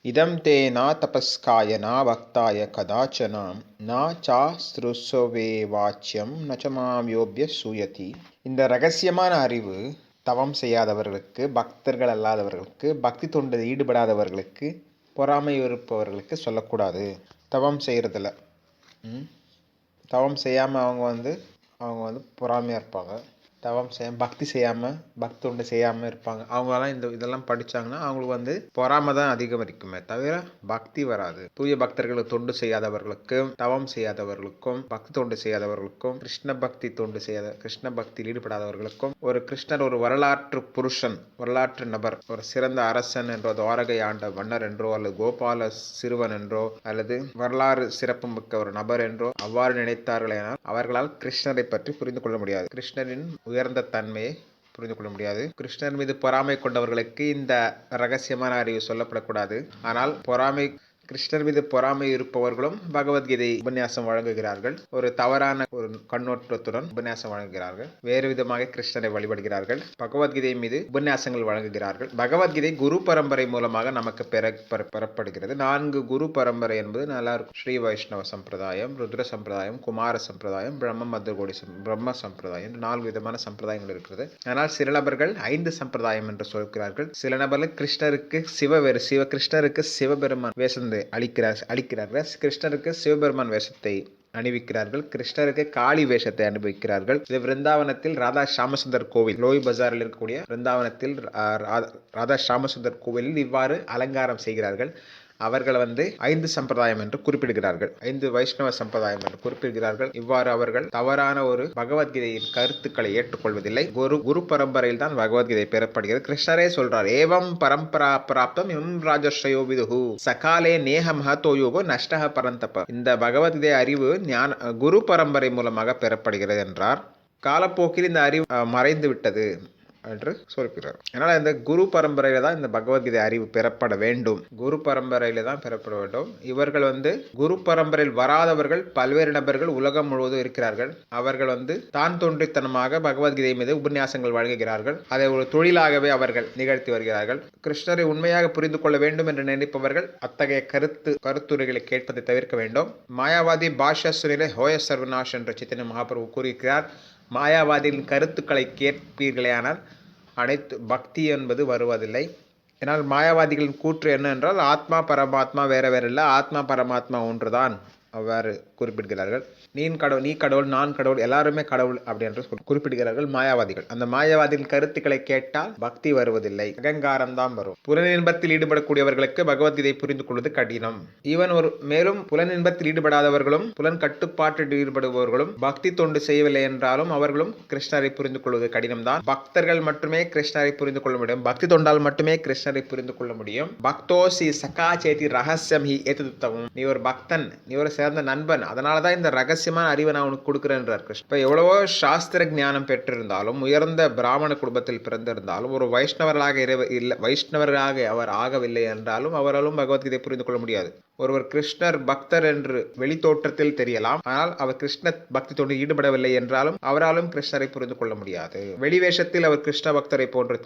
இதம் தே நா தபஸ்காய நா பக்தாய கதாச்சனாம் நா சாஸ்திருசோவே வாச்சியம் நச்சமாம் சூயதி. இந்த ரகசியமான அறிவு தவம் செய்யாதவர்களுக்கு, பக்தர்கள் அல்லாதவர்களுக்கு, பக்தி தொண்டில் ஈடுபடாதவர்களுக்கு, பொறாமை இருப்பவர்களுக்கு சொல்லக்கூடாது. தவம் செய்கிறதில்ல, தவம் செய்யாமல் அவங்க வந்து பொறாமையாக இருப்பாங்க. தவம் பக்தி செய்யாமல், பக்தி தொண்டு செய்யாமல் இருப்பாங்க. அவங்களாம் இதெல்லாம் படித்தாங்கன்னா அவங்களுக்கு பொறாமை தான் அதிகம் இருக்குமே தவிர பக்தி வராது. தூய பக்தர்களுக்கு தொண்டு செய்யாதவர்களுக்கும், தவம் செய்யாதவர்களுக்கும், பக்தி தொண்டு செய்யாதவர்களுக்கும், கிருஷ்ண பக்தியில் ஈடுபடாதவர்களுக்கும் ஒரு கிருஷ்ணர் ஒரு வரலாற்று புருஷன், வரலாற்று நபர், ஒரு சிறந்த அரசன் என்றோ, துவாரகை ஆண்ட மன்னர் என்றோ, அல்லது கோபால சிறுவன் என்றோ, அல்லது வரலாறு சிறப்பு மிக்க ஒரு நபர் என்றோ அவ்வாறு நினைத்தார்களேனால் அவர்களால் கிருஷ்ணரை பற்றி புரிந்து கொள்ள முடியாது. கிருஷ்ணரின் உயர்ந்த தன்மையை புரிந்து கொள்ள முடியாது. கிருஷ்ணர் மீது பொறாமை கொண்டவர்களுக்கு இந்த ரகசியமான அறிவு சொல்லப்படக்கூடாது. ஆனால் கிருஷ்ணர் மீது பொறாமை இருப்பவர்களும் பகவத்கீதை உபன்யாசம் வழங்குகிறார்கள். ஒரு தவறான ஒரு கண்ணோட்டத்துடன் உபன்யாசம் வழங்குகிறார்கள். வேறு விதமாக கிருஷ்ணரை வழிபடுகிறார்கள். பகவத்கீதை மீது உபன்யாசங்கள் வழங்குகிறார்கள். பகவத்கீதை குரு பரம்பரை மூலமாக நமக்கு பெறப்படுகிறது. 4 குரு பரம்பரை என்பது நல்லா இருக்கும். ஸ்ரீ வைஷ்ணவ சம்பிரதாயம், ருத்ர சம்பிரதாயம், குமார சம்பிரதாயம், பிரம்ம சம்பிரதாயம், 4 விதமான சம்பிரதாயங்கள் இருக்கிறது. ஆனால் சில நபர்கள் 5 சம்பிரதாயம் என்று சொல்கிறார்கள். சில நபர்கள் கிருஷ்ணருக்கு கிருஷ்ணருக்கு சிவபெருமான் வேஷம் அளிக்கிறார்கள். கிருஷ்ணருக்கு சிவபெருமான் வேஷத்தை அணிவிக்கிறார்கள். கிருஷ்ணருக்கு காளி வேஷத்தை அனுபவிக்கிறார்கள். இது விருந்தாவனத்தில் ராதா ஷாமசுந்தர் கோவில், லோய் பஜாரில் இருக்கக்கூடிய விருந்தாவனத்தில் ராதா ஷாமசுந்தர் கோவிலில் இவ்வாறு அலங்காரம் செய்கிறார்கள். அவர்கள் 5 சம்பிரதாயம் என்று குறிப்பிடுகிறார்கள். 5 வைஷ்ணவ சம்பிரதாயம் என்று குறிப்பிடுகிறார்கள். இவ்வாறு அவர்கள் தவறான ஒரு பகவத்கீதையின் கருத்துக்களை ஏற்றுக்கொள்வதில்லை. குரு பரம்பரையில் தான் பகவத்கீதை பெறப்படுகிறது. கிருஷ்ணரே சொல்றார், ஏவம் பரம்பரா பிராப்தம் எம் ராஜஸ்ரயோ விதுஹு சகாலே நேஹ மஹதோ யோகோ நஷ்டஹ பரந்தப. இந்த பகவத்கீதை அறிவு குரு பரம்பரை மூலமாக பெறப்படுகிறது என்றார். காலப்போக்கில் இந்த அறிவு மறைந்து விட்டது என்று சொல்கிறார். அதனால் இந்த குரு பரம்பரையில தான் இந்த பகவத்கீதை அறிவு பெறப்பட வேண்டும். குரு பரம்பரையில தான் பெறப்பட வேண்டும். இவர்கள் குரு பரம்பரையில் வராதவர்கள் பல்வேறு நபர்கள் உலகம் முழுவதும் இருக்கிறார்கள். அவர்கள் தான் தோன்றித்தனமாக பகவத்கீதை மீது உபன்யாசங்கள் வழங்குகிறார்கள். அதை ஒரு தொழிலாகவே அவர்கள் நிகழ்த்தி வருகிறார்கள். கிருஷ்ணரை உண்மையாக புரிந்து கொள்ள வேண்டும் என்று நினைப்பவர்கள் அத்தகைய கருத்துரைகளை கேட்பதை தவிர்க்க வேண்டும். மாயாவாதி பாஷ்யசுனிலே ஹோய சர்வநாஷ் என்ற சைத்தன்ய மகாபிரபு கூறியிருக்கிறார், மாயாவாதியின் கருத்துக்களை கேட்பீர்களேயானால் அனைத்து பக்தி என்பது வருவதில்லை. ஏன்னால் மாயாவாதிகளின் கூற்று என்ன என்றால் ஆத்மா பரமாத்மா வேற இல்லை, ஆத்மா பரமாத்மா ஒன்றுதான் அவ்வாறு குறிப்பிடுகிறார்கள். நீ கடவுள், நான் கடவுள், எல்லாருமே கடவுள் அப்படி என்று குறிப்பிடுகிறார்கள் மாயாவாதிகள். அந்த மாயாவாதியின் கருத்துக்களை கேட்டால் பக்தி வருவதில்லை, அகங்காரம் தான் வரும். புலனின்பத்தில் ஈடுபடக்கூடியவர்களுக்கு பகவத்கீதை புரிந்து கொள்வது கடினம். மேலும் புலனின்பத்தில் ஈடுபடாதவர்களும் புலன் கட்டுப்பாட்டில் ஈடுபடுபவர்களும் பக்தி தொண்டு செய்யவில்லை என்றாலும் அவர்களும் கிருஷ்ணரை புரிந்து கொள்வது கடினம்தான். பக்தர்கள் மட்டுமே கிருஷ்ணரை புரிந்து கொள்ள முடியும். பக்தி தொண்டால் மட்டுமே கிருஷ்ணரை புரிந்து கொள்ள முடியும். பக்தோசி சகா சேதி ரகசியம் ஹி ஏதுத்தவும். நீ ஒரு பக்தன், நீ ஒரு சிறந்த நண்பன், அதனாலதான் இந்த ரகசியமான அறிவை நான் உனக்கு கொடுக்கிறேன்றார் கிருஷ்ணர். இப்ப எவ்வளவோ சாஸ்திர ஞானம் பெற்றிருந்தாலும், உயர்ந்த பிராமண குடும்பத்தில் பிறந்திருந்தாலும், ஒரு வைஷ்ணவராக அவர் ஆகவில்லை என்றாலும் அவராலும் பகவத்கீதை புரிந்து கொள்ள முடியாது. ஒருவர் கிருஷ்ணர் பக்தர் என்று வெளித்தோற்றத்தில் தெரியலாம், ஆனால் அவர் கிருஷ்ண பக்தி தொண்டு ஈடுபடவில்லை என்றாலும் அவராலும் கிருஷ்ணரை புரிந்து கொள்ள முடியாது. வெளிவேஷத்தில் அவர் கிருஷ்ண பக்தரை போன்று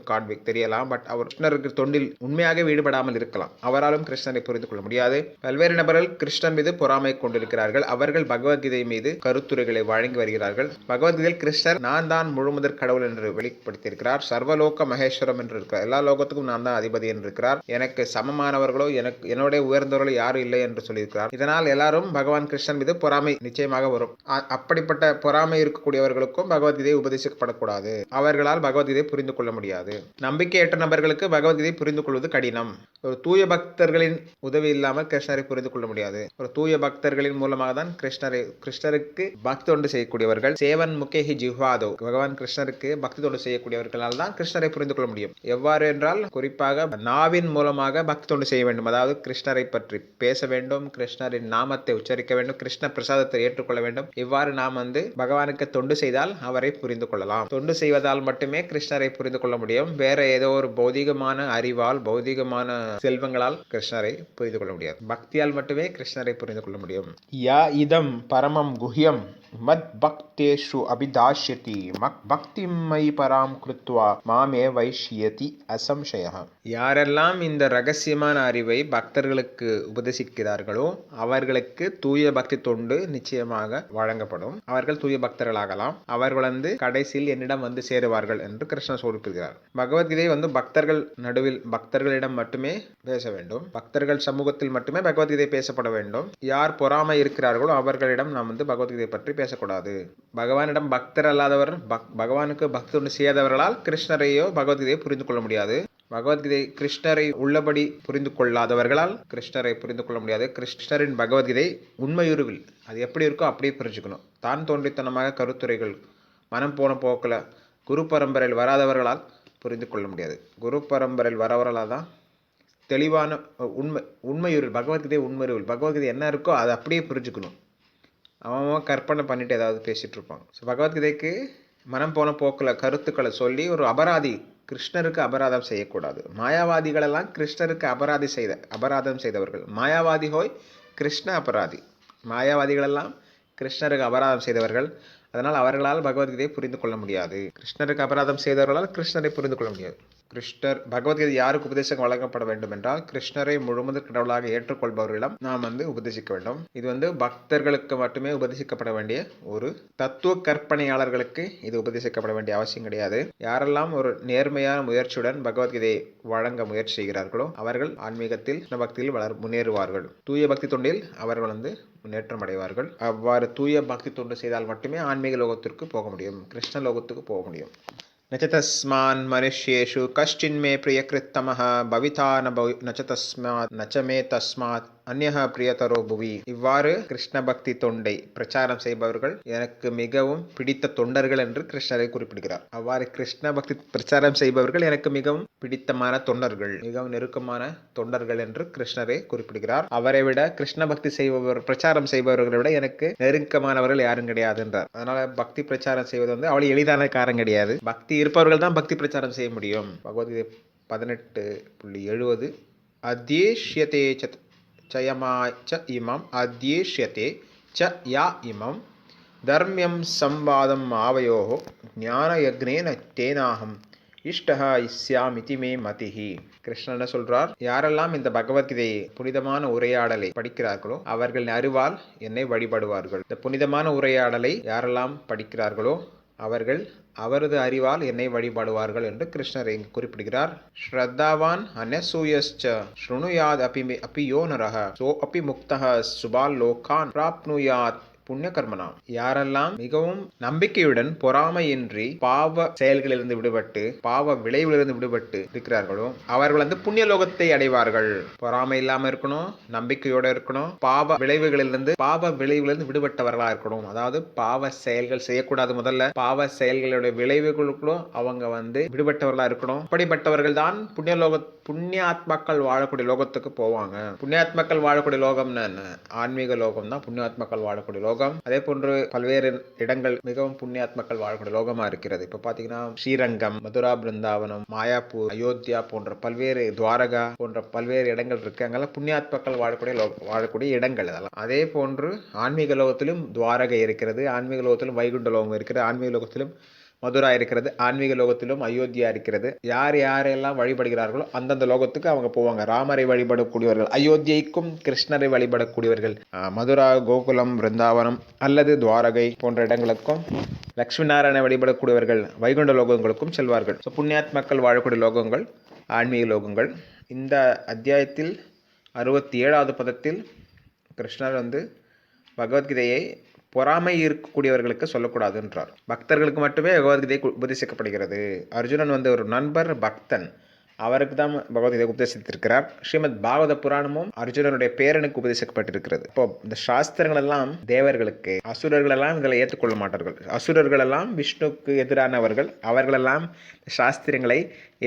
தெரியலாம், பட் அவர் கிருஷ்ணருக்கு தொண்டில் உண்மையாக ஈடுபடாமல் இருக்கலாம். அவராலும் கிருஷ்ணரை புரிந்து கொள்ள முடியாது. பல்வேறு நபர்கள் கிருஷ்ணன் மீது பொறாமை கொண்டிருக்கிறார்கள். அவர்கள் பகவத்கீதை மீது கருத்துரைகளை வழங்கி வருகிறார்கள். பகவத்கீதையில் கிருஷ்ணர் நான் தான் முழுமுதற் கடவுள் என்று வெளிப்படுத்தியிருக்கிறார். சர்வலோக மகேஸ்வரம் என்று இருக்கிறார். எல்லா லோகத்துக்கும் நான் தான் அதிபதி என்று இருக்கிறார். எனக்கு சமமானவர்களோ என்னோட உயர்ந்தவர்களோ யாரும் இல்லை என்று சொல்லியிருக்கிறார். இதனால் எல்லாரும் பகவான் கிருஷ்ணன் மீது பொறாமை நிச்சயமாக வரும். அப்படிப்பட்ட பொறாமை இருக்கக்கூடியவர்களுக்கும் பகவத்கீதை உபதேசிக்கப்படக்கூடாது. அவர்களால் பகவத்கீதை புரிந்து கொள்ள முடியாது. நம்பிக்கையற்ற நபர்களுக்கு பகவத்கீதை புரிந்து கொள்வது கடினம். ஒரு தூய பக்தர்களின் உதவி இல்லாமல் கிருஷ்ணரை புரிந்து கொள்ள முடியாது. ஒரு தூய பக்தர்களின் மூலமாக தான் கிருஷ்ணருக்கு பக்தி தொண்டு செய்யக்கூடியவர்கள் சேவன் முகேஹி ஜிஹ்வாதோ, பகவான் கிருஷ்ணருக்கு பக்தி தொண்டு செய்யக்கூடியவர்களால் தான் கிருஷ்ணரை புரிந்து கொள்ள முடியும். எவ்வாறு என்றால் குறிப்பாக நாவின் மூலமாக பக்தி தொண்டு செய்ய வேண்டும். அதாவது கிருஷ்ணரை பற்றி பேச வேண்டும், கிருஷ்ணரின் நாமத்தை உச்சரிக்க வேண்டும், கிருஷ்ண பிரசாதத்தை ஏற்றுக்கொள்ள வேண்டும். இவ்வாறு நாம் பகவானுக்கு தொண்டு செய்தால் அவரை புரிந்து கொள்ளலாம். தொண்டு செய்வதால் மட்டுமே கிருஷ்ணரை புரிந்து கொள்ள முடியும். வேற ஏதோ ஒரு பௌதிகமான அறிவால், பௌதிகமான செல்வங்களால் கிருஷ்ணரை புரிந்து கொள்ள முடியாது. பக்தியால் மட்டுமே கிருஷ்ணரை புரிந்து கொள்ள முடியும். யா இதம் பரமம் குஹ்யம் மத் பக்தேஷு அபிதாஷ்யதி மக் பக்திம் மயி பராம் கிருத்வா மாமே வைஷ்யதி அசம்சயः. யாரெல்லாம் இந்த ரகசியமான அறிவை பக்தர்களுக்கு உபதேசிக்கிறார்களோ அவர்களுக்கு தூய பக்தி தொண்டு நிச்சயமாக வழங்கப்படும். அவர்கள் தூய பக்தர்களாகலாம். அவர்கள் கடைசியில் என்னிடம் சேருவார்கள் என்று கிருஷ்ணர் சொல்லியிருக்கிறார். பகவத்கீதை பக்தர்கள் நடுவில், பக்தர்களிடம் மட்டுமே பேச வேண்டும். பக்தர்கள் சமூகத்தில் மட்டுமே பகவத்கீதை பேசப்பட வேண்டும். யார் பொறாமை இருக்கிறார்களோ அவர்களிடம் நாம் பகவத்கீதை பற்றி பேசக்கூடாது. பகவானிடம் பக்தர் அல்லாதவர், பகவானுக்கு பக்தி தொண்டு செய்யாதவர்களால் கிருஷ்ணரையோ பகவத்கீதையை புரிந்து கொள்ள முடியாது. பகவத்கீதை கிருஷ்ணரை உள்ளபடி புரிந்து கொள்ளாதவர்களால் கிருஷ்ணரை புரிந்து கொள்ள முடியாது. கிருஷ்ணரின் பகவத்கீதை உண்மையுருவில் அது எப்படி இருக்கோ அப்படியே புரிஞ்சுக்கணும். தான் தோன்றித்தனமாக கருத்துரைகள் மனம் போன போக்கில் குரு பரம்பரையில் வராதவர்களால் புரிந்து கொள்ள முடியாது. குரு பரம்பரையில் வரவர்களால் தான் தெளிவான உண்மையுருவில், பகவத்கீதை உண்மையுருவில், பகவத்கீதை என்ன இருக்கோ அதை அப்படியே புரிஞ்சுக்கணும். அவன் கற்பனை பண்ணிட்டு ஏதாவது பேசிகிட்டு இருப்பாங்க. ஸோ பகவத்கீதைக்கு மனம் போன போக்கில் கருத்துக்களை சொல்லி ஒரு அபராதி, கிருஷ்ணருக்கு அபராதம் செய்யக்கூடாது. மாயாவாதிகளெல்லாம் கிருஷ்ணருக்கு அபராதம் செய்தவர்கள். மாயாவாதி ஹோய் கிருஷ்ண அபராதி. மாயாவாதிகளெல்லாம் கிருஷ்ணருக்கு அபராதம் செய்தவர்கள். அதனால் அவர்களால் பகவத்கீதையை புரிந்து கொள்ள முடியாது. கிருஷ்ணருக்கு அபராதம் செய்தவர்களால் கிருஷ்ணரை புரிந்து கொள்ள முடியாது. பகவத்கீதை யாருக்கு உபதேசம் வழங்கப்பட வேண்டும் என்றால் கிருஷ்ணரை முழுமுதற் கடவுளாக ஏற்றுக்கொள்பவர்களிடம் நாம் உபதேசிக்க வேண்டும். இது பக்தர்களுக்கு மட்டுமே உபதேசிக்கப்பட வேண்டிய ஒரு தத்துவ கற்பனையாளர்களுக்கு இது உபதேசிக்கப்பட வேண்டிய அவசியம் கிடையாது. யாரெல்லாம் ஒரு நேர்மையான முயற்சியுடன் பகவத்கீதையை வழங்க முயற்சி செய்கிறார்களோ அவர்கள் ஆன்மீகத்தில், பக்தியில் முன்னேறுவார்கள். தூய பக்தி தொண்டில் அவர்கள் முன்னேற்றம் அடைவார்கள். அவ்வாறு தூய பக்தி தொண்டு செய்தால் மட்டுமே ஆன்மீக லோகத்திற்கு போக முடியும், கிருஷ்ண லோகத்துக்கு போக முடியும். நச்ச தஸ்மான் மனுஷ்யேஷு கஷ்டின்மே பிரியகிருத்தமஹ பவிதா நச்ச தஸ்மாத் நச்சமே தஸ்மாத் அந்யஹ பிரியதரோ புவி. இவ்வாறு கிருஷ்ண பக்தி தொண்டை பிரச்சாரம் செய்பவர்கள் எனக்கு மிகவும் பிடித்த தொண்டர்கள் என்று கிருஷ்ணரை குறிப்பிடுகிறார். அவ்வாறு கிருஷ்ண பக்தி பிரச்சாரம் செய்பவர்கள் எனக்கு மிகவும் பிடித்தமான தொண்டர்கள், மிகவும் நெருக்கமான தொண்டர்கள் என்று கிருஷ்ணரை குறிப்பிடுகிறார். அவரை விட கிருஷ்ண பக்தி பிரச்சாரம் செய்பவர்களை விட எனக்கு நெருக்கமானவர்கள் யாரும் கிடையாது என்றார். அதனால பக்தி பிரச்சாரம் செய்வது அவ்வளவு எளிதான காரணம் கிடையாது. பக்தி இருப்பவர்கள் தான் பக்தி பிரச்சாரம் செய்ய முடியும். பகவத்கீதை 18.70 அத்யேஷ்யதே சயமாச்ச இமம் அத்யேஷ்யதே ச யா இமம் தர்மியம் சம்வாதம் ஆவயோஹோ ஞான யக்னேன தேனாகம் இஷ்டஹ இஸ்யாமிதி மே மதிஹி. கிருஷ்ணன் என்ன சொல்றார்? யாரெல்லாம் இந்த பகவத்கீதை புனிதமான உரையாடலை படிக்கிறார்களோ அவர்கள் அறிவால் என்னை வழிபடுவார்கள். இந்த புனிதமான உரையாடலை யாரெல்லாம் படிக்கிறார்களோ அவர்கள் அவரது அறிவால் என்னை வழிபடுவார்கள் என்று கிருஷ்ணர் இங்கு குறிப்பிடுகிறார். ஸ்ரத்தாவான் அனசூயஸ்ச ஸ்ருணுயாத் அபி யோ நரஹ சோ அபி முக்தஹ சுபால் லோகான் பிராப்னுயாத் புண்ணிய கர்மனா. யாரெல்லாம் மிகவும் நம்பிக்கையுடன் பொறாமையின்றி பாவ செயல்களிலிருந்து விடுபட்டு, பாவ விளைவிலிருந்து விடுபட்டு இருக்கிறார்களோ அவர்கள் புண்ணிய லோகத்தை அடைவார்கள். பொறாமை இல்லாம இருக்கணும், நம்பிக்கையோட இருக்கணும், பாவ விளைவுகளிலிருந்து விடுபட்டவர்களா இருக்கணும். அதாவது பாவ செயல்கள் செய்யக்கூடாது. முதல்ல பாவ செயல்களுடைய விளைவுகளுக்கும் அவங்க விடுபட்டவர்களா இருக்கணும். அப்படிப்பட்டவர்கள் தான் புண்ணியாத்மாக்கள் வாழக்கூடிய லோகத்துக்கு போவாங்க. புண்ணியாத்மாக்கள் வாழக்கூடிய லோகம்னு என்ன? ஆன்மீக லோகம் தான் புண்ணியாத்மாக்கள் வாழக்கூடிய லோகம். அதே போன்று பல்வேறு இடங்கள் மிகவும் புண்ணியாத்மாக்கள் வாழக்கூடிய லோகமா இருக்கிறது. இப்ப பாத்தீங்கன்னா ஸ்ரீரங்கம், மதுரா, பிருந்தாவனம், மாயாப்பூர், அயோத்தியா போன்ற பல்வேறு, துவாரகா போன்ற பல்வேறு இடங்கள் இருக்கு. அங்கெல்லாம் புண்ணியாத்மாக்கள் வாழக்கூடிய இடங்கள் அதெல்லாம். அதே போன்று ஆன்மீக லோகத்திலும் துவாரகை இருக்கிறது, ஆன்மீக லோகத்திலும் வைகுண்ட லோகம் இருக்கிறது, ஆன்மீக லோகத்திலும் மதுரா இருக்கிறது, ஆன்மீக லோகத்திலும் அயோத்தியா இருக்கிறது. யாரெல்லாம் வழிபடுகிறார்களோ அந்தந்த லோகத்துக்கு அவங்க போவாங்க. ராமரை வழிபடக்கூடியவர்கள் அயோத்தியைக்கும், கிருஷ்ணரை வழிபடக்கூடியவர்கள் மதுரா, கோகுலம், பிருந்தாவனம் அல்லது துவாரகை போன்ற இடங்களுக்கும், லட்சுமி நாராயண வழிபடக்கூடியவர்கள் வைகுண்ட லோகங்களுக்கும் செல்வார்கள். ஸோ புண்ணியாத்மாக்கள் வாழக்கூடிய லோகங்கள் ஆன்மீக லோகங்கள். இந்த அத்தியாயத்தில் 67வது பதத்தில் கிருஷ்ணர் பகவத்கீதையை பொறாமை இருக்கக்கூடியவர்களுக்கு சொல்லக்கூடாது என்றார். பக்தர்களுக்கு மட்டுமே பகவத்கீதை உபதேசிக்கப்படுகிறது. அர்ஜுனன் ஒரு நண்பர், பக்தன். அவருக்கு தான் பகவத்கீதை உபதேசித்திருக்கிறார். ஸ்ரீமத் பாகவத புராணமும் அர்ஜுனனுடைய பேரனுக்கு உபதேசிக்கப்பட்டிருக்கிறது. இப்போ இந்த சாஸ்திரங்கள் எல்லாம் தேவர்களுக்கு, அசுரர்கள் எல்லாம் இதில் ஏற்றுக்கொள்ள மாட்டார்கள். அசுரர்கள் எல்லாம் விஷ்ணுக்கு எதிரானவர்கள், அவர்களெல்லாம் சாஸ்திரங்களை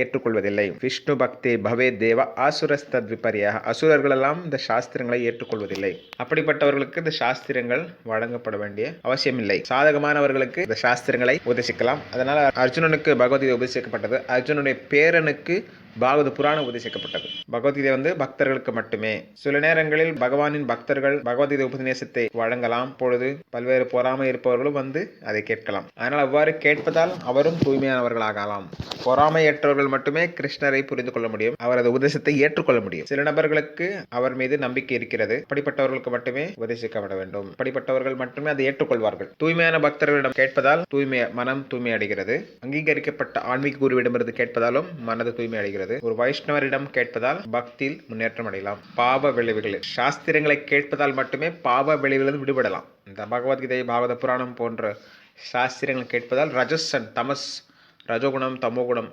ஏற்றுக்கொள்வதில்லை. விஷ்ணு பக்தி பவே தேவ ஆசுரஸ்தத் விபரியாக, அசுரர்கள் எல்லாம் இந்த சாஸ்திரங்களை ஏற்றுக்கொள்வதில்லை. அப்படிப்பட்டவர்களுக்கு இந்த சாஸ்திரங்கள் வழங்கப்பட வேண்டிய அவசியம் இல்லை. சாதகமானவர்களுக்கு இந்த சாஸ்திரங்களை உபதேசிக்கலாம். அதனால் அர்ஜுனனுக்கு பகவத்கீதை உபதேசிக்கப்பட்டது. அர்ஜுனனுடைய பேரனுக்கு பாகவத புராணம் உபதேசிக்கப்பட்டது. பகவத்கீதை பக்தர்களுக்கு மட்டுமே. சில நேரங்களில் பகவானின் பக்தர்கள் பகவத்கீதை உபதேசத்தை வழங்கலாம். பொழுது பல்வேறு பொறாமை இருப்பவர்களும் அதை கேட்கலாம். அதனால் அவ்வாறு கேட்பதால் அவரும் தூய்மையானவர்களாகலாம். பொறாமையற்றவர்கள் மட்டுமே கிருஷ்ணரை புரிந்து கொள்ள முடியும், அவரது உபதேசத்தை ஏற்றுக்கொள்ள முடியும். சில நபர்களுக்கு அவர் மீது நம்பிக்கை இருக்கிறது, அப்படிப்பட்டவர்களுக்கு மட்டுமே உபதேசிக்கப்பட வேண்டும். அப்படிப்பட்டவர்கள் மட்டுமே அதை ஏற்றுக்கொள்வார்கள். தூய்மையான பக்தர்களிடம் கேட்பதால் மனம் தூய்மை அடைகிறது. அங்கீகரிக்கப்பட்ட ஆன்மீக குருவிடமிருந்து கேட்பதாலும் மனது தூய்மை அடைகிறது. ஒரு வைஷ்ணவரிடம் கேட்பதால் பக்தியில் முன்னேற்றம் அடையலாம். பாவ விளைவுகள், சாஸ்திரங்களை கேட்பதால் மட்டுமே பாவ விளைவுகளிலிருந்து விடுபடலாம். இந்த பகவத்கீதை, பாகவத புராணம் போன்ற சாஸ்திரங்கள் கேட்பதால் ரஜஸ் அண்ட் தமஸ், ரஜோகுணம் தமோகுணம்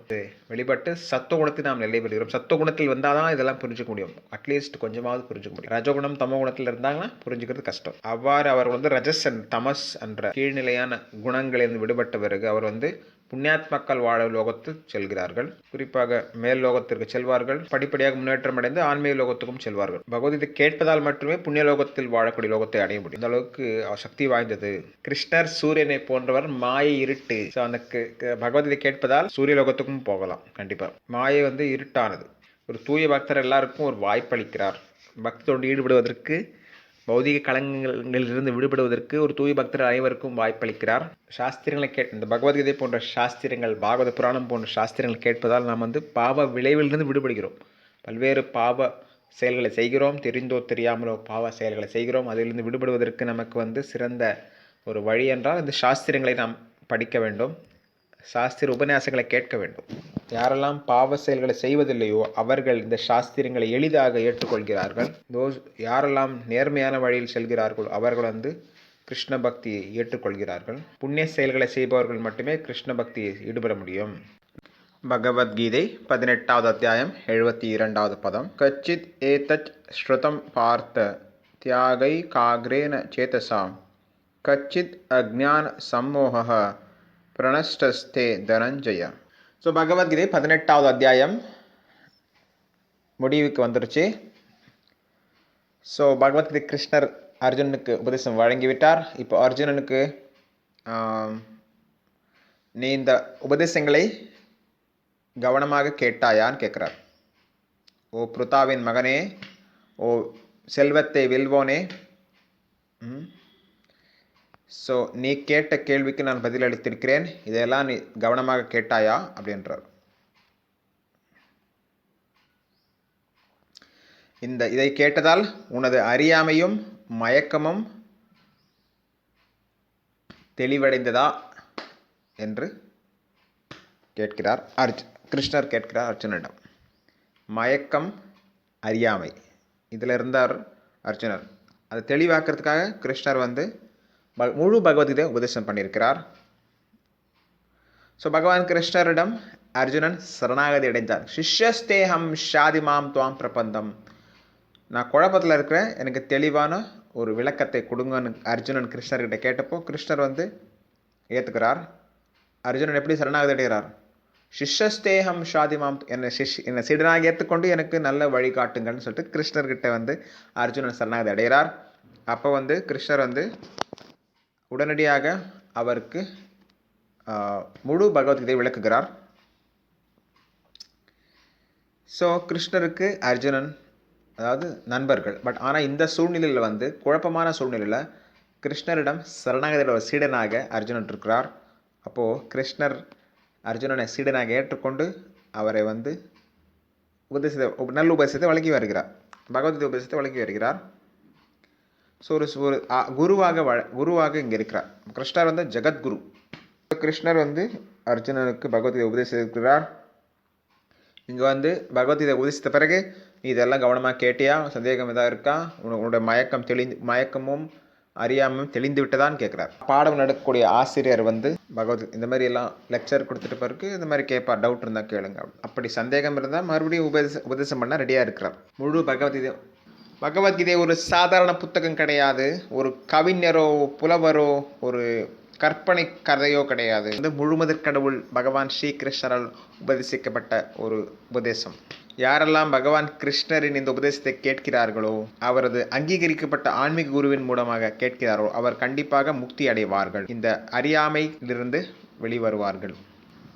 வெளிப்பட்டு சத்துவகுணத்தை நாம் நிலை பெறுகிறோம். சத்துவகுணத்தில் வந்தால் தான் இதெல்லாம் புரிஞ்சுக்க முடியும். அட்லீஸ்ட் கொஞ்சமாவது புரிஞ்சுக்க முடியும். ரஜோகுணம் தமோகுணத்தில் இருந்தாங்கன்னா புரிஞ்சுக்கிறது கஷ்டம். அவ்வாறு அவர் ரஜஸ் அண்ட் தமஸ் என்ற கீழ்நிலையான குணங்களிலிருந்து விடுபட்ட பிறகு அவர் புண்ணியாத்மக்கள் வாழ லோகத்தில் செல்கிறார்கள். குறிப்பாக மேல் லோகத்திற்கு செல்வார்கள். படிப்படியாக முன்னேற்றம் அடைந்து ஆன்மீக லோகத்துக்கும் செல்வார்கள். பகவத்கீதை கேட்பதால் மட்டுமே புண்ணிய லோகத்தில் வாழக்கூடிய லோகத்தை அடைய முடியும். இந்த அளவுக்கு சக்தி வாய்ந்தது. கிருஷ்ணர் சூரியனை போன்றவர் மாயை இருட்டு. அந்த பகவத்கீதை கேட்பதால் சூரிய லோகத்துக்கும் போகலாம். கண்டிப்பா மாயை இருட்டானது. ஒரு தூய பக்தர் எல்லாருக்கும் ஒரு வாய்ப்பளிக்கிறார். பக்தோடு ஈடுபடுவதற்கு, பௌதிக களங்களிலிருந்து விடுபடுவதற்கு ஒரு தூய பக்தர் அனைவருக்கும் வாய்ப்பளிக்கிறார். சாஸ்திரங்களை இந்த பகவத்கீதை போன்ற சாஸ்திரங்கள், பாகவத புராணம் போன்ற சாஸ்திரங்கள் கேட்பதால் நாம் பாவ விளைவிலிருந்து விடுபடுகிறோம். பல்வேறு பாவ செயல்களை செய்கிறோம், தெரிந்தோ தெரியாமலோ பாவ செயல்களை செய்கிறோம். அதிலிருந்து விடுபடுவதற்கு நமக்கு சிறந்த ஒரு வழி என்றால் இந்த சாஸ்திரங்களை நாம் படிக்க வேண்டும், சாஸ்திர உபன்யாசங்களை கேட்க வேண்டும். யாரெல்லாம் பாவ செயல்களை செய்வதில்லையோ அவர்கள் இந்த சாஸ்திரங்களை எளிதாக ஏற்றுக்கொள்கிறார்கள். யாரெல்லாம் நேர்மையான வழியில் செல்கிறார்களோ அவர்கள் கிருஷ்ண பக்தியை ஏற்றுக்கொள்கிறார்கள். புண்ணிய செயல்களை செய்பவர்கள் மட்டுமே கிருஷ்ண பக்தியை ஈடுபட முடியும். பகவத்கீதை 18வது அத்தியாயம் 72வது பதம். கச்சித் ஏதத் ஸ்ருதம் பார்த்த தியாகை காக்ரேன சேதசாம் கச்சித் அஜ்ஞான சம்மோக பிரணஷ்டஸ்தே தனஞ்சய. ஸோ பகவத்கீதை 18வது அத்தியாயம் முடிவுக்கு வந்துருச்சு. ஸோ பகவத்கீதை கிருஷ்ணர் அர்ஜுனனுக்கு உபதேசம் வழங்கிவிட்டார். இப்போ அர்ஜுனனுக்கு நீ இந்த உபதேசங்களை கவனமாக கேட்டாயான்னு கேட்குறார். ஓ பிருத்தாவின் மகனே, ஓ செல்வத்தை வெல்வோனே, ஸோ நீ கேட்ட கேள்விக்கு நான் பதில் அளித்திருக்கிறேன், இதெல்லாம் நீ கவனமாக கேட்டாயா அப்படின்றார். இதை கேட்டதால் உனது அறியாமையும் மயக்கமும் தெளிவடைந்ததா என்று கேட்கிறார். கிருஷ்ணர் கேட்கிறார் அர்ஜுனனிடம். மயக்கம், அறியாமை, இதில் இருந்தார் அர்ஜுனர். அதை தெளிவாக்கிறதுக்காக கிருஷ்ணர் முழு பகவத்கீதை உபதேசம் பண்ணியிருக்கிறார். ஸோ பகவான் கிருஷ்ணரிடம் அர்ஜுனன் சரணாகதி அடைந்தார். சிஷ்யஸ்தேஹம் ஷாதிமாம் துவாம் பிரபந்தம், நான் குழப்பத்தில் இருக்கிறேன், எனக்கு தெளிவான ஒரு விளக்கத்தை கொடுங்கன்னு அர்ஜுனன் கிருஷ்ணர்கிட்ட கேட்டப்போ கிருஷ்ணர் ஏற்றுக்கிறார். அர்ஜுனன் எப்படி சரணாகதி அடைகிறார்? சிஷ்யஸ்தேஹம் ஷாதிமாம், என்னை சீடனாக ஏற்றுக்கொண்டு எனக்கு நல்ல வழிகாட்டுங்கன்னு சொல்லிட்டு கிருஷ்ணர்கிட்ட அர்ஜுனன் சரணாகதி அடைகிறார். அப்போ கிருஷ்ணர் உடனடியாக அவருக்கு முழு பகவத்கீதை விளக்குகிறார். ஸோ கிருஷ்ணருக்கு அர்ஜுனன் அதாவது நண்பர்கள். பட் ஆனால் இந்த சூழ்நிலையில் குழப்பமான சூழ்நிலையில் கிருஷ்ணரிடம் சரணாகதியோட சீடனாக அர்ஜுனன் இருக்கிறார். அப்போது கிருஷ்ணர் அர்ஜுனனை சீடனாக ஏற்றுக்கொண்டு அவரை நல்ல உபதேசத்தை வழங்கி வருகிறார். பகவத்கீதை உபதேசத்தை வழங்கி வருகிறார். ஸோ ஒரு குருவாக இங்கே இருக்கிறார். கிருஷ்ணர் ஜெகத்குரு. கிருஷ்ணர் அர்ஜுனனுக்கு பகவத்கீதை உபதேசிக்கிறார். இங்கே பகவத்கீதை உபதேசித்த பிறகு நீ இதெல்லாம் கவனமாக கேட்டியா, சந்தேகம் எதாவது இருக்கா, உன்னோட மயக்கமும் அறியாமல் தெளிந்து விட்டதான்னு கேட்குறார். பாடம் நடக்கக்கூடிய ஆசிரியர் வந்து பகவத் இந்த மாதிரி எல்லாம் லெக்சர் கொடுத்துட்டு பிறகு இந்த மாதிரி கேட்பார், டவுட் இருந்தால் கேளுங்க. அப்படி சந்தேகம் இருந்தால் மறுபடியும் உபதேசம் பண்ண ரெடியாக இருக்கிறார். முழு பகவத்கீதை ஒரு சாதாரண புத்தகம் கிடையாது. ஒரு கவிஞரோ புலவரோ ஒரு கற்பனை கதையோ கிடையாது. வந்து முழுமுதற் கடவுள் பகவான் ஸ்ரீகிருஷ்ணரால் உபதேசிக்கப்பட்ட ஒரு உபதேசம். யாரெல்லாம் பகவான் கிருஷ்ணரின் இந்த உபதேசத்தை கேட்கிறார்களோ, அவரது அங்கீகரிக்கப்பட்ட ஆன்மீக குருவின் மூலமாக கேட்கிறாரோ, அவர் கண்டிப்பாக முக்தி அடைவார்கள். இந்த அறியாமையிலிருந்து வெளிவருவார்கள்.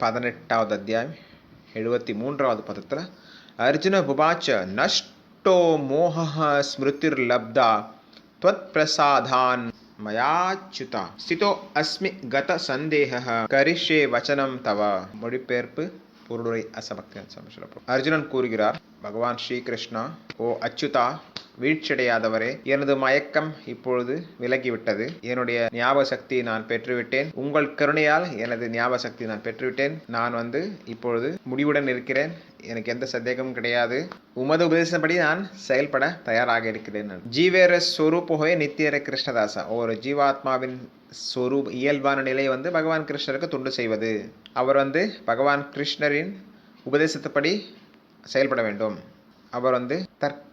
18வது அத்தியாயம் 73வது பதத்தில் அர்ஜுன புபாச்ச நஷ்டோ மோஹ ஸ்மிருதிர் லப்தா த்வத் பிரசாதான் மயாச்சுதா ஸ்திதோ அஸ்மி கத சந்தேக கரிஷே வச்சனம் தவ. மொழிபெயர்ப்பு பொருளுரை அசபக்தி. அர்ஜுனன் கூறுகிறார், பகவான் ஸ்ரீகிருஷ்ணா, ஓ அச்சுதா, வீழ்ச்சியடையாதவரே, எனது மயக்கம் இப்பொழுது விலகிவிட்டது. என்னுடைய ஞாபக சக்தியை நான் பெற்றுவிட்டேன். உங்கள் கருணையால் எனது ஞாபக சக்தியை நான் பெற்றுவிட்டேன். நான் வந்து இப்பொழுது முடிவுடன் இருக்கிறேன். எனக்கு எந்த சந்தேகமும் கிடையாது. உமது உபதேசப்படி நான் செயல்பட தயாராக இருக்கிறேன். ஜீவேர ஸ்வரூபோகே நித்தியர கிருஷ்ணதாசா. ஒரு ஜீவாத்மாவின் ஸ்வரூப் இயல்பான நிலை வந்து பகவான் கிருஷ்ணருக்கு தொண்டு செய்வது. அவர் வந்து பகவான் கிருஷ்ணரின் உபதேசத்தைப்படி செயல்பட வேண்டும். அவர் வந்து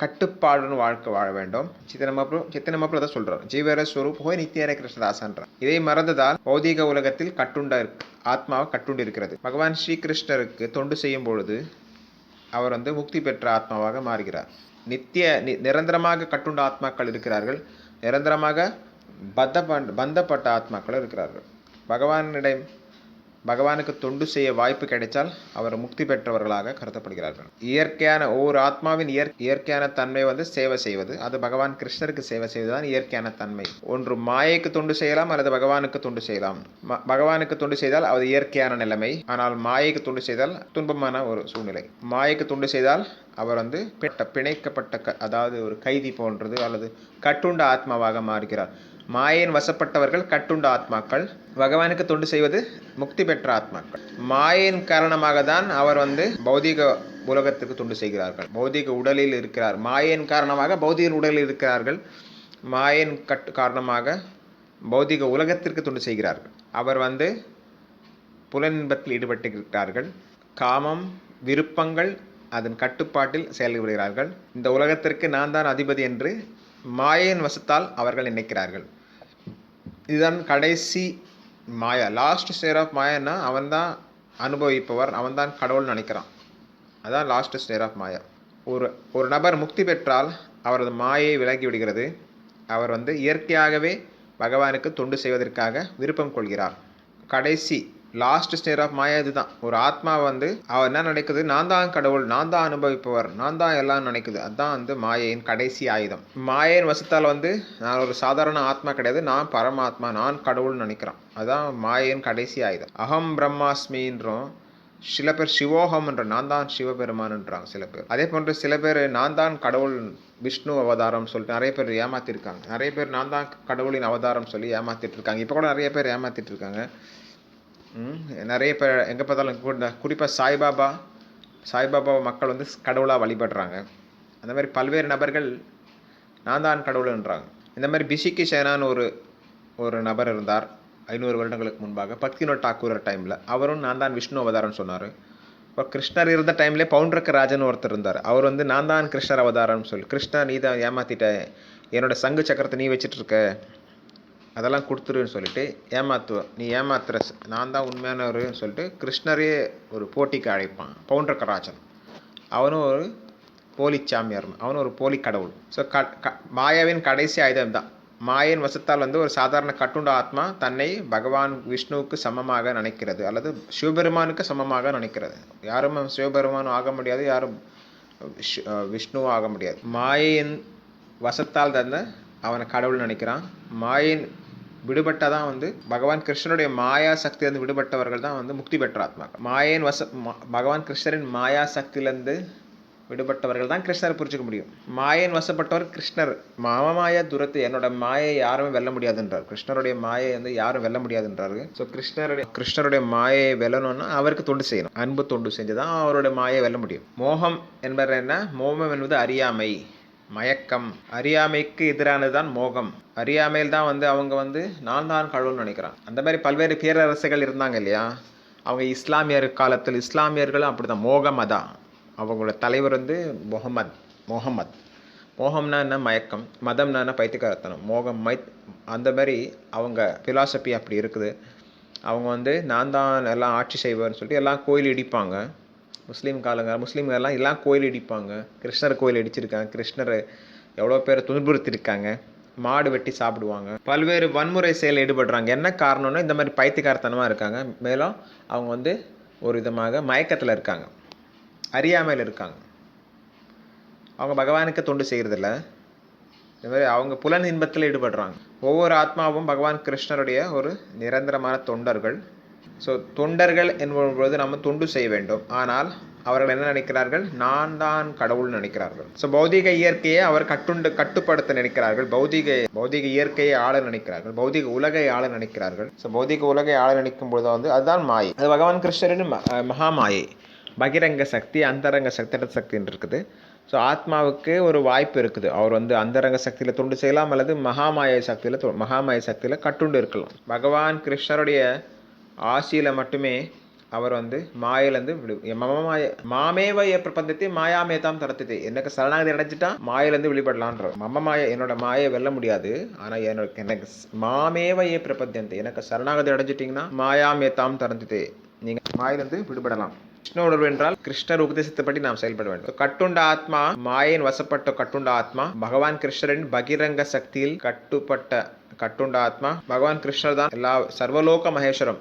கட்டுப்பாடுன்னு வாழ்க்கை வாழ வேண்டும். சித்தனமாப்புல தான் சொல்றார், ஜீவர ஸ்வரூபோகே நித்தியர கிருஷ்ணதாசன்றார். இதை மறந்ததால் பௌதீக உலகத்தில் ஆத்மாவை கட்டுண்டு இருக்கிறது. பகவான் ஸ்ரீகிருஷ்ணருக்கு தொண்டு செய்யும் பொழுது அவர் வந்து முக்தி பெற்ற ஆத்மாவாக மாறுகிறார். நிரந்தரமாக கட்டுண்ட ஆத்மாக்கள் இருக்கிறார்கள், நிரந்தரமாக பந்தப்பட்ட ஆத்மாக்கள் இருக்கிறார்கள். பகவானுக்கு தொண்டு செய்ய வாய்ப்பு கிடைத்தால் அவர் முக்தி பெற்றவர்களாக கருதப்படுகிறார்கள். இயற்கையான ஒவ்வொரு ஆத்மாவின் இயற்கையான தன்மை வந்து சேவை செய்வது. அது பகவான் கிருஷ்ணருக்கு சேவை செய்வதுதான் இயற்கையான தன்மை. ஒன்று மாயைக்கு தொண்டு செய்யலாம் அல்லது பகவானுக்கு தொண்டு செய்யலாம். பகவானுக்கு தொண்டு செய்தால் அது இயற்கையான நிலைமை. ஆனால் மாயைக்கு தொண்டு செய்தால் துன்பமான ஒரு சூழ்நிலை. மாயைக்கு தொண்டு செய்தால் அவர் வந்து பிணைக்கப்பட்ட அதாவது ஒரு கைதி போன்றது அல்லது கட்டுண்ட ஆத்மாவாக மாறுகிறார். மாயையின் வசப்பட்டவர்கள் கட்டுண்ட ஆத்மாக்கள். பகவானுக்கு தொண்டு செய்வது முக்தி பெற்ற ஆத்மாக்கள். மாயையின் காரணமாக தான் அவர் வந்து பௌதிக உலகத்துக்கு தொண்டு செய்கிறார்கள். பௌதிக உடலில் இருக்கிறார். மாயையின் காரணமாக பௌதிக உடலில் இருக்கிறார்கள். மாயையின் காரணமாக பௌதிக உலகத்திற்கு தொண்டு செய்கிறார்கள். அவர் வந்து புலனின்பத்தில் ஈடுபட்டிருக்கிறார்கள். காமம், விருப்பங்கள், அதன் கட்டுப்பாட்டில் செயல்படுகிறார்கள். இந்த உலகத்திற்கு நான் தான் அதிபதி என்று மாயையின் வசத்தால் அவர்கள் நினைக்கிறார்கள். இதுதான் கடைசி மாயா. லாஸ்ட் ஸ்டேர் ஆஃப் மாயான்னா அவன் தான் அனுபவிப்பவர், அவன் தான் கடவுள் நினைக்கிறான். அதான் லாஸ்ட் ஸ்டேர் ஆஃப் மாயா. ஒரு நபர் முக்தி பெற்றால் அவரது மாயை விலகி விடுகிறது. அவர் வந்து இயற்கையாகவே பகவானுக்கு தொண்டு செய்வதற்காக விருப்பம் கொள்கிறார். கடைசி லாஸ்ட் ஸ்டேர் ஆஃப் மாயா இதுதான். ஒரு ஆத்மா வந்து அவர் என்ன நினைக்குது, நான் தான் கடவுள், நான் தான் அனுபவிப்பவர், நான் தான் எல்லாம் நினைக்குது. அதுதான் வந்து மாயையின் கடைசி ஆயுதம். மாயையின் வசத்தால் வந்து நான் ஒரு சாதாரண ஆத்மா கிடையாது, நான் பரமாத்மா, நான் கடவுள்னு நினைக்கிறேன். அதுதான் மாயையின் கடைசி ஆயுதம். அகம் பிரம்மாஸ்மின்றோம். சில பேர் சிவோகம்ன்ற நான் தான் சிவபெருமான்ன்றாங்க சில பேர். அதே போன்று சில பேர் நான் தான் கடவுள், விஷ்ணு அவதாரம் சொல்லிட்டு நிறைய பேர் ஏமாத்திருக்காங்க. நிறைய பேர் நான் தான் கடவுளின் அவதாரம் சொல்லி ஏமாத்திட்டு இருக்காங்க. இப்போ கூட நிறைய பேர் ஏமாத்திட்டு இருக்காங்க. நிறைய பேர் எங்கே பார்த்தாலும் குறிப்பாக சாய்பாபா மக்கள் வந்து கடவுளாக வழிபடுறாங்க. அந்த மாதிரி பல்வேறு நபர்கள் நான் தான் கடவுள்ன்றாங்க. இந்த மாதிரி பிஷிக்கி சேனான்னு ஒரு நபர் இருந்தார் 500 வருடங்களுக்கு முன்பாக, பக்திவினோத் டாக்கூர் டைமில். அவரும் நான் தான் விஷ்ணு அவதாரம்னு சொன்னார். இப்போ கிருஷ்ணர் இருந்த டைம்லேயே பவுண்டரக்க ராஜன் ஒருத்தர் இருந்தார். அவர் வந்து நான் தான் கிருஷ்ணர் அவதாரம்னு சொல்லி, கிருஷ்ணா நீ தான் ஏமாற்றிட்ட, என்னோட சங்கு சக்கரத்தை நீ வச்சிட்ருக்க, அதெல்லாம் கொடுத்துருன்னு சொல்லிட்டு நீ ஏமாத்துற, நான் தான் உண்மையானவருன்னு சொல்லிட்டு கிருஷ்ணரே ஒரு போட்டிக்கு அழைப்பான். பவுண்டரக்க ராஜன் அவனும் ஒரு போலி சாமியார், அவனும் ஒரு போலி கடவுள். ஸோ மாயாவின் கடைசி ஆயுதம் தான். மாயின் வசத்தால் வந்து ஒரு சாதாரண கட்டுண்ட ஆத்மா தன்னை பகவான் விஷ்ணுவுக்கு சமமாக நினைக்கிறது அல்லது சிவபெருமானுக்கு சமமாக நினைக்கிறது. யாரும் சிவபெருமானும் ஆக முடியாது, யாரும் விஷ்ணுவும் ஆக முடியாது. மாயின் வசத்தால் தான் அவனை கடவுள் நினைக்கிறான். மாயின் விடுபட்டாதான் வந்து பகவான் கிருஷ்ணனுடைய மாயா சக்தியிலிருந்து விடுபட்டவர்கள் தான் வந்து முக்தி பெற்ற ஆத்மாக்கள். மாயின் பகவான் கிருஷ்ணரின் மாயா சக்தியிலிருந்து விடுபட்டவர்கள் தான் கிருஷ்ணரை புரிஞ்சுக்க முடியும். மாயின் வசப்பட்டவர் கிருஷ்ணர். மாயா துரத்து, என்னோட மாயை யாருமே வெல்ல முடியாதுன்றார். கிருஷ்ணருடைய மாயை வந்து யாரும் வெல்ல முடியாதுன்றாரு. ஸோ கிருஷ்ணருடைய மாயை வெல்லணும்னா அவருக்கு தொண்டு செய்யணும். அன்பு தொண்டு செஞ்சுதான் அவருடைய மாயை வெல்ல முடியும். மோகம் என்பது என்ன? மோகம் என்பது அறியாமை. மயக்கம். அறியாமைக்கு எதிரானது தான் மோகம். அறியாமையில் தான் அவங்க நான் தான் கடவுள்னு நினைக்கிறாங்க. அந்த மாதிரி பல்வேறு பேரரசுகள் இருந்தாங்க இல்லையா, அவங்க இஸ்லாமியர் காலத்தில் இஸ்லாமியர்களும் அப்படி தான். மோகமதா, அவங்களோட தலைவர் முகமது. மோகம்னா என்ன? மயக்கம். மதம்னா என்ன? பைத்தியக்காரத்தனம். மோகம் அந்த மாதிரி அவங்க ஃபிலாசபி அப்படி இருக்குது. அவங்க நான் தான் எல்லாம் ஆட்சி செய்வேன்னு சொல்லிட்டு எல்லாம் கோயில் இடிப்பாங்க. முஸ்லீம்கள் எல்லாம் கோயில் இடிப்பாங்க. கிருஷ்ணர் கோயில் இடிச்சிருக்காங்க. கிருஷ்ணர் எவ்வளோ பேரை துன்புறுத்திருக்காங்க. மாடு வெட்டி சாப்பிடுவாங்க. பல்வேறு வன்முறை செயலில் ஈடுபடுறாங்க. என்ன காரணம்னா இந்த மாதிரி பைத்தியக்காரத்தனமாக இருக்காங்க. மேலும் அவங்க ஒரு விதமாக மயக்கத்தில் இருக்காங்க, அறியாமையில் இருக்காங்க. அவங்க பகவானுக்கு தொண்டு செய்கிறதில்ல. இந்த மாதிரி அவங்க புலன் இன்பத்தில் ஈடுபடுறாங்க. ஒவ்வொரு ஆத்மாவும் பகவான் கிருஷ்ணருடைய ஒரு நிரந்தரமான தொண்டர்கள். ஸோ தொண்டர்கள் என்பது நம்ம தொண்டு செய்ய வேண்டும். ஆனால் அவர்கள் என்ன நினைக்கிறார்கள்? நான் தான் கடவுள் நினைக்கிறார்கள். ஸோ பௌதிக இயற்கையை அவர் கட்டுப்படுத்த நினைக்கிறார்கள். பௌதிக இயற்கையை ஆள நினைக்கிறார்கள். பௌதிக உலகை ஆள நினைக்கிறார்கள். ஸோ பௌதிக உலகை ஆள நினைக்கும் பொழுது அதுதான் மாயை. அது பகவான் கிருஷ்ணரின் மகாமாயை. பகிரங்க சக்தி, அந்தரங்க சக்தின்னு இருக்குது. ஸோ ஆத்மாவுக்கு ஒரு வாய்ப்பு இருக்குது. அவர் அந்தரங்க சக்தியில் தொண்டு செய்யலாம், அல்லது மகாமாய சக்தியில் கட்டுண்டு இருக்கலாம். பகவான் கிருஷ்ணருடைய ஆசியில் மட்டுமே அவர் மாயிலேருந்து மாமேவ பிரபந்தத்தை மாயாமேதாம் தரத்துது. எனக்கு சரணாகதி அடைஞ்சிட்டா மாயிலேருந்து வெளிப்படலான்ற. என்னோட மாயை வெல்ல முடியாது. ஆனால் எனக்கு மாமேவ பிரபந்தத்தை, எனக்கு சரணாகதி அடைஞ்சிட்டிங்கன்னா மாயாமேதாம் தரத்துது, நீங்கள் மாயிலிருந்து விடுபடலாம். கிருஷ்ண உணர்வு என்றால் கிருஷ்ணர் உபதேசத்தைப்படி நாம் செயல்பட வேண்டும். கட்டுண்ட ஆத்மா, மாயின் வசப்பட்ட கட்டுண்ட ஆத்மா, பகவான் கிருஷ்ணரின் பகிரங்க சக்தியில் கட்டுப்பட்ட கட்டுண்ட ஆத்மா. பகவான் கிருஷ்ணர் தான் சர்வலோக மகேஸ்வரம்,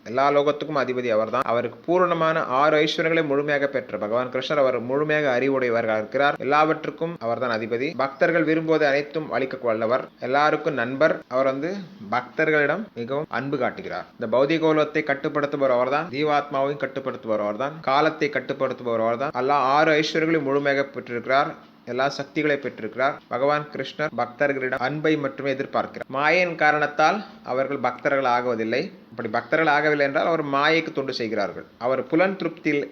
எல்லா லோகத்துக்கும் அதிபதி அவர் தான். அவருக்கு பூரணமான 6 ஐஸ்வர்யங்களை முழுமையாக பெற்ற பகவான் கிருஷ்ணர் அவர் முழுமையாக அறிவுடையவராக இருக்கிறார். எல்லாவற்றுக்கும் அவர் தான் அதிபதி. பக்தர்கள் விரும்புவது அனைத்தும் அளிக்க வல்லவர், எல்லாருக்கும் நண்பர். அவர் பக்தர்களிடம் மிகவும் அன்பு காட்டுகிறார். இந்த பௌதிக உலகத்தை கட்டுப்படுத்துபவர் அவர் தான். ஜீவாத்மாவையும் கட்டுப்படுத்துபவர் அவர் தான். காலத்தை கட்டுப்படுத்துபவர் அவர் தான். எல்லா 6 ஐஸ்வர்யங்களையும் முழுமையாக பெற்றிருக்கிறார். எல்லா சக்திகளை பெற்றிருக்கிறார். பகவான் கிருஷ்ணர் பக்தர்களிடம் அன்பை மட்டுமே எதிர்பார்க்கிறார். மாயின் காரணத்தால் அவர்கள் பக்தர்கள் ஆகுவதில்லை. அப்படி பக்தர்கள் ஆகவில்லை என்றால் அவர் மாயைக்கு தொண்டு செய்கிறார்கள். அவர் புலன் திருப்தியில்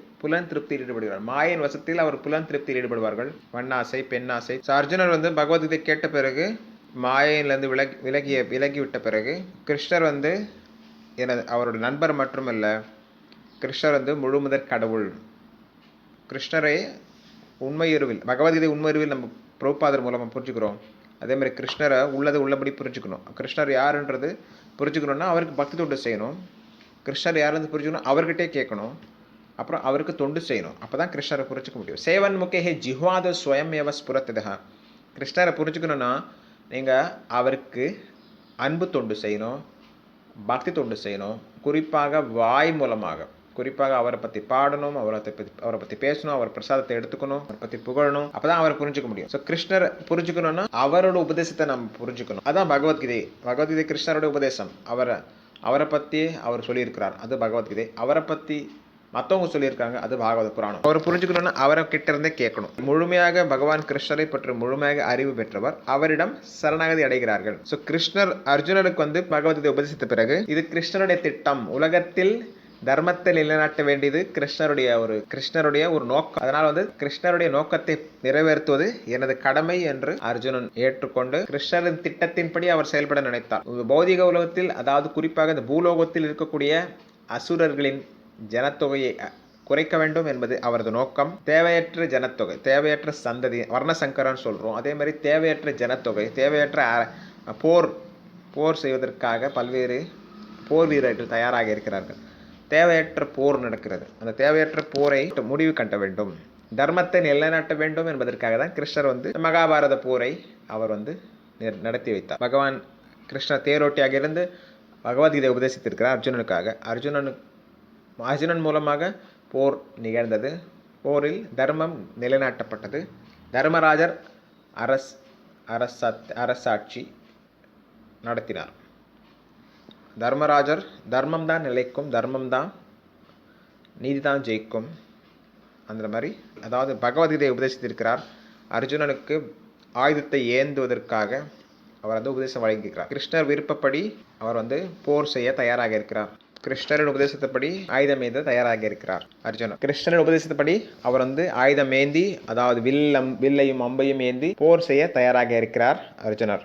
ஈடுபடுகிறார். மாயின் வசத்தில் அவர் புலன் திருப்தியில் ஈடுபடுவார்கள். வண்ணாசை, பெண்ணாசை. அர்ஜுனர் பகவத்கீதை கேட்ட பிறகு மாயிலிருந்து விலகிவிட்ட பிறகு கிருஷ்ணர் அவருடைய நண்பர் மட்டுமல்ல, கிருஷ்ணர் முழுமுதற் கடவுள். கிருஷ்ணரை உண்மையுருவில், பகவத்கீதை உண்மையுருவில் நம்ம பிரபுபாதர் மூலமாக புரிஞ்சுக்கிறோம். அதே மாதிரி கிருஷ்ணரை உள்ளபடி புரிஞ்சுக்கணும். கிருஷ்ணர் யாருன்றது புரிஞ்சுக்கணுன்னா அவருக்கு பக்தி தொண்டு செய்யணும். கிருஷ்ணர் யாருன்னு புரிஞ்சுக்கணும், அவர்கிட்டே கேட்கணும். அப்புறம் அவருக்கு தொண்டு செய்யணும். அப்போ தான் கிருஷ்ணரை புரிஞ்சுக்க முடியும். சேவன் முகே ஜிஹ்வாத ஸ்வயம் ஏவ ஸ்புரத்ததா. கிருஷ்ணரை புரிஞ்சுக்கணுன்னா நீங்கள் அவருக்கு அன்பு தொண்டு செய்யணும், பக்தி தொண்டு செய்யணும். குறிப்பாக வாய் மூலமாக, குறிப்பாக அவரை பற்றி பாடணும், அவரை பற்றி பேசணும், அவர் பிரசாதத்தை எடுத்துக்கணும், அவரை பற்றி புகழணும். அப்பதான் அவரை புரிஞ்சுக்க முடியும். ஸோ கிருஷ்ணர் புரிஞ்சுக்கணும்னா அவரோட உபதேசத்தை நம்ம புரிஞ்சுக்கணும். அதான் பகவத்கீதை கிருஷ்ணரோட உபதேசம். அவரை பற்றி அவர் சொல்லியிருக்கிறார், அது பகவத்கீதை. அவரை பற்றி மற்றவங்க சொல்லியிருக்காங்க, அது பாகவத புராணம். அவர் புரிஞ்சுக்கணும்னா அவரை கிட்ட இருந்தே கேட்கணும். முழுமையாக பகவான் கிருஷ்ணரை பற்றி முழுமையாக அறிவு பெற்றவர் அவரிடம் சரணாகதி அடைகிறார்கள். ஸோ கிருஷ்ணர் அர்ஜுனனுக்கு பகவத்கீதை உபதேசித்த பிறகு இது கிருஷ்ணருடைய திட்டம். உலகத்தில் தர்மத்தை நிலைநாட்ட வேண்டியது கிருஷ்ணருடைய ஒரு நோக்கம். அதனால் கிருஷ்ணருடைய நோக்கத்தை நிறைவேற்றுவது எனது கடமை என்று அர்ஜுனன் ஏற்றுக்கொண்டு கிருஷ்ணரின் திட்டத்தின்படி அவர் செயல்பட நினைத்தார். பௌதிக உலகத்தில், அதாவது குறிப்பாக இந்த பூலோகத்தில் இருக்கக்கூடிய அசுரர்களின் ஜனத்தொகையை குறைக்க வேண்டும் என்பது அவரது நோக்கம். தேவையற்ற ஜனத்தொகை, தேவையற்ற சந்ததி, வர்ணசங்கரன் சொல்றோம். அதே மாதிரி தேவையற்ற ஜனத்தொகை, தேவையற்ற போர் செய்வதற்காக பல்வேறு போர் வீரர்கள் தயாராக இருக்கிறார்கள். தேவையற்ற போர் நடக்கிறது. அந்த தேவையற்ற போரை முடிவு கட்ட வேண்டும், தர்மத்தை நிலைநாட்ட வேண்டும் என்பதற்காக தான் கிருஷ்ணர் மகாபாரத போரை அவர் நடத்தி வைத்தார். பகவான் கிருஷ்ணர் தேரோட்டியாக இருந்து பகவத்கீதை உபதேசித்திருக்கிறார் அர்ஜுனனுக்காக. அர்ஜுனன் மூலமாக போர் நிகழ்ந்தது. போரில் தர்மம் நிலைநாட்டப்பட்டது. தர்மராஜர் அரசாட்சி நடத்தினார். தர்மராஜர் தர்மம் தான் நிலைக்கும், தர்மம் தான் நீதி தான் ஜெயிக்கும் அந்த மாதிரி, அதாவது பகவத்கீதை உபதேசித்திருக்கிறார். அர்ஜுனனுக்கு ஆயுதத்தை ஏந்துவதற்காக அவர் உபதேசம் வழங்கியிருக்கிறார். கிருஷ்ணர் விருப்பப்படி அவர் போர் செய்ய தயாராக இருக்கிறார். கிருஷ்ணரின் உபதேசத்தைப்படி ஆயுதம் ஏந்த தயாராக இருக்கிறார் அர்ஜுனர். கிருஷ்ணரின் உபதேசத்தைப்படி அவர் ஆயுதம் ஏந்தி, அதாவது வில்லையும் அம்பையும் ஏந்தி போர் செய்ய தயாராக இருக்கிறார் அர்ஜுனர்.